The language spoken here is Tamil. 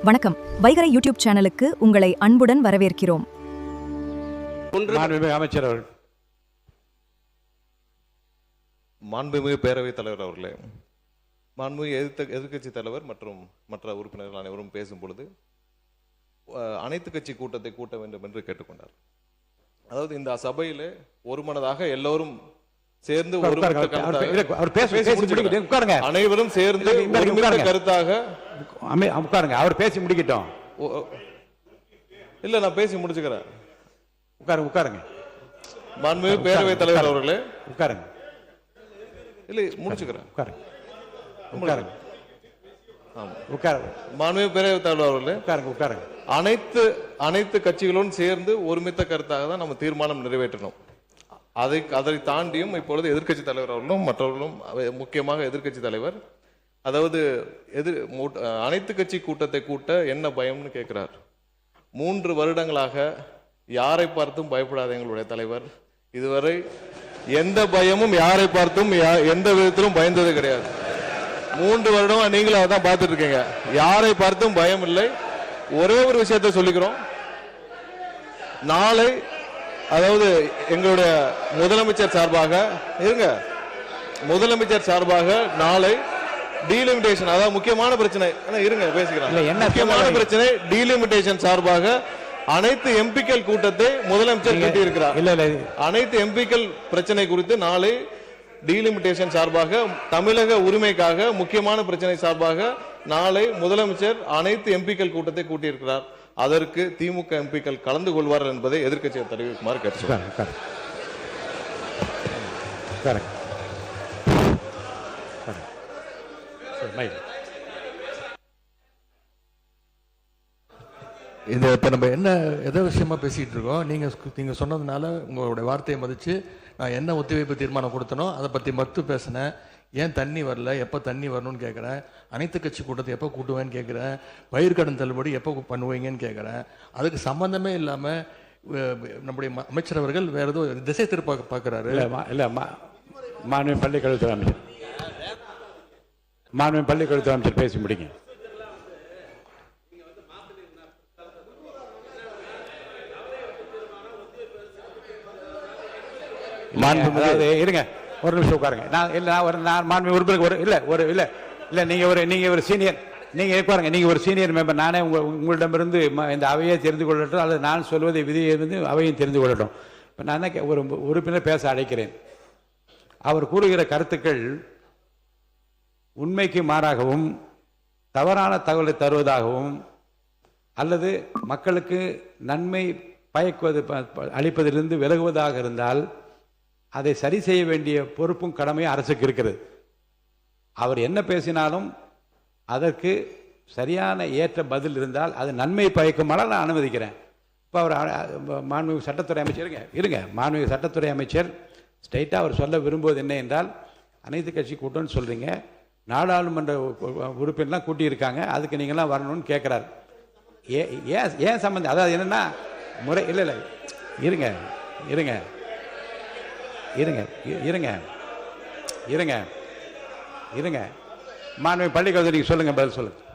வணக்கம். வைகரை யூடியூப் சேனலுக்கு உங்களை அன்புடன் வரவேற்கிறோம். அமைச்சர் அவர்கள். மாண்புமிகு பேரவைத் தலைவர் அவர்களே, மாண்புமிகு எதிர்க்கட்சி தலைவர் மற்றும் மற்ற உறுப்பினர்கள் அனைவரும் பேசும் பொழுது அனைத்து கட்சி கூட்டத்தை கூட்ட வேண்டும் என்று கேட்டுக்கொண்டார். அதாவது இந்த சபையிலே ஒருமனதாக எல்லோரும் சேர்ந்து அனைவரும் சேர்ந்து கருத்தாக உட்காருங்க. அவர் பேசி முடிக்கட்டும். இல்ல, நான் பேசி முடிச்சுக்கிறேன். உட்காருங்க. மாண்புமிகு பேரவைத் தலைவர் அவர்களே, உட்காருங்க. இல்ல, முடிச்சுக்கிறேன். உட்காருங்க. மாண்புமிகு பேரவைத் தலைவர் அவர்களே, உட்காருங்க. அனைத்து கட்சிகளுடன் சேர்ந்து ஒருமித்த கருத்தாக தான் நம்ம தீர்மானம் நிறைவேற்றணும். அதை தாண்டியும் இப்பொழுது எதிர்க்கட்சி தலைவர் அவர்களும் மற்றவர்களும், முக்கியமாக எதிர்க்கட்சி தலைவர், அதாவது அனைத்து கட்சி கூட்டத்தை கூட்ட என்ன பயம்னு கேட்கிறார். 3 வருடங்களாக யாரை பார்த்தும் பயப்படாத எங்களுடைய தலைவர் இதுவரை எந்த பயமும் யாரை பார்த்தும் எந்த விதத்திலும் பயந்தது கிடையாது. 3 வருடமா நீங்களும் அதான் பார்த்துட்டு இருக்கீங்க. யாரை பார்த்தும் பயம் இல்லை. ஒரே ஒரு விஷயத்தை சொல்லிக்கிறோம். நாளை, அதாவது எங்களுடைய முதலமைச்சர் சார்பாக நாளை டீலிமிட்டேஷன், அதாவது முக்கியமான பிரச்சனை, முக்கியமான பிரச்சனை டீலிமிட்டேஷன் சார்பாக அனைத்து எம்பிக்கள் கூட்டத்தை முதலமைச்சர் கூட்டியிருக்கிறார். அனைத்து எம்பிக்கள் பிரச்சனை குறித்து நாளை டீலிமிட்டேஷன் சார்பாக, தமிழக உரிமைக்காக முக்கியமான பிரச்சனை சார்பாக நாளை முதலமைச்சர் அனைத்து எம்பிக்கள் கூட்டத்தை கூட்டியிருக்கிறார். அதற்கு திமுக எம்பிக்கள் கலந்து கொள்வார்கள் என்பதை எதிர்க்கட்சியை தெரிவிக்குமாறு கேட்டுக்கொள்கிறேன். இந்த இப்போ நம்ம என்ன எதை விஷயமா பேசிகிட்டு இருக்கோம், நீங்கள் சொன்னதுனால உங்களுடைய வார்த்தையை மதித்து நான் என்ன ஒத்திவைப்பு தீர்மானம் கொடுத்தனோ அதை பற்றி மட்டும் பேசினேன். ஏன் தண்ணி வரல, எப்போ தண்ணி வரணும்னு கேட்குறேன். அனைத்து கட்சி கூட்டத்தை எப்போ கூட்டுவேன்னு கேட்குறேன். பயிர்க்கடன் தள்ளுபடி எப்போ பண்ணுவீங்கன்னு கேட்குறேன். அதுக்கு சம்மந்தமே இல்லாமல் நம்முடைய அமைச்சர் அவர்கள் வேறு ஏதோ திசை திருப்ப பார்க்குறாரு. இல்லை, மாண்புமிகு பள்ளிக்கல்வித்துறை அமைச்சர் பேசி முடிங்க. இருங்க, ஒரு நிமிஷம் உட்காருங்க. நீங்க ஒரு சீனியர், நீங்க ஒரு சீனியர் மெம்பர். நானே உங்களிடமிருந்து இந்த அவையை தெரிந்து கொள்ளட்டும், அல்லது நான் சொல்வதை விதியை வந்து அவையும் தெரிந்து கொள்ளட்டும். இப்போ நான் ஒரு உறுப்பினர் பேச அழைக்கிறேன். அவர் கூறுகிற கருத்துக்கள் உண்மைக்கு மாறாகவும் தவறான தகவலை தருவதாகவும் அல்லது மக்களுக்கு நன்மை பயக்குவது அளிப்பதிலிருந்து விலகுவதாக இருந்தால் அதை சரி செய்ய வேண்டிய பொறுப்பும் கடமையும் அரசுக்கு இருக்கிறது. அவர் என்ன பேசினாலும் அதற்கு சரியான ஏற்ற பதில் இருந்தால் அது நன்மை பயக்குமானால் நான் அனுமதிக்கிறேன். இப்போ அவர் மாண்புமிகு சட்டத்துறை அமைச்சர் மாண்புமிகு சட்டத்துறை அமைச்சர் ஸ்ட்ரைட்டாக அவர் சொல்ல விரும்புவது என்ன என்றால், அனைத்து கட்சி கூட்டம்னு சொல்கிறீங்க, நாடாளுமன்ற உறுப்பினர்லாம் கூட்டியிருக்காங்க, அதுக்கு நீங்களாம் வரணும்னு கேட்குறாரு. ஏன் சம்பந்தம்? அதாவது என்னென்னா முறை இல்லை இருங்க மாண்புமிகு பள்ளிக்கல்வி நீங்கள் சொல்லுங்கள், பதில் சொல்லுங்கள்.